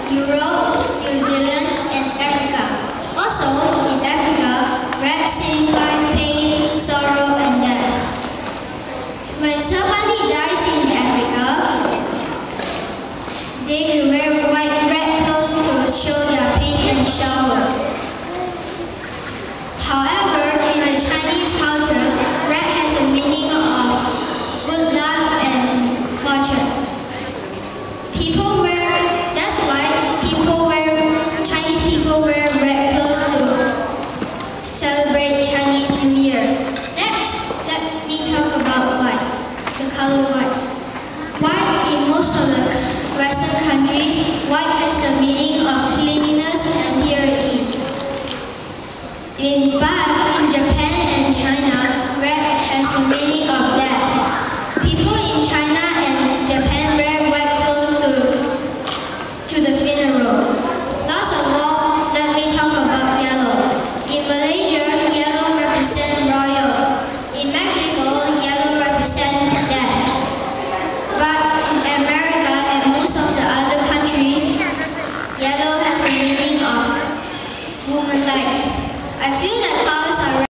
Europe, New Zealand, and Africa. Also, in Africa, red signifies pain, sorrow, and death. When somebody dies in Africa, they will wear red clothes to show their pain and sorrow. However, in the Chinese cultures, red has the meaning of good luck and fortune. Chinese people wear red clothes to celebrate Chinese New Year. Next, let me talk about white, the color white. White, in most of the Western countries, white has the meaning of cleanliness and purity. But in Japan and China, red has the meaning of death. People in China and Japan wear white clothes to the funeral. Last of all, let me talk about yellow. In Malaysia, yellow represents royal. In Mexico, yellow represents death. But in America and most of the other countries, yellow has the meaning of woman-like. I feel that colors are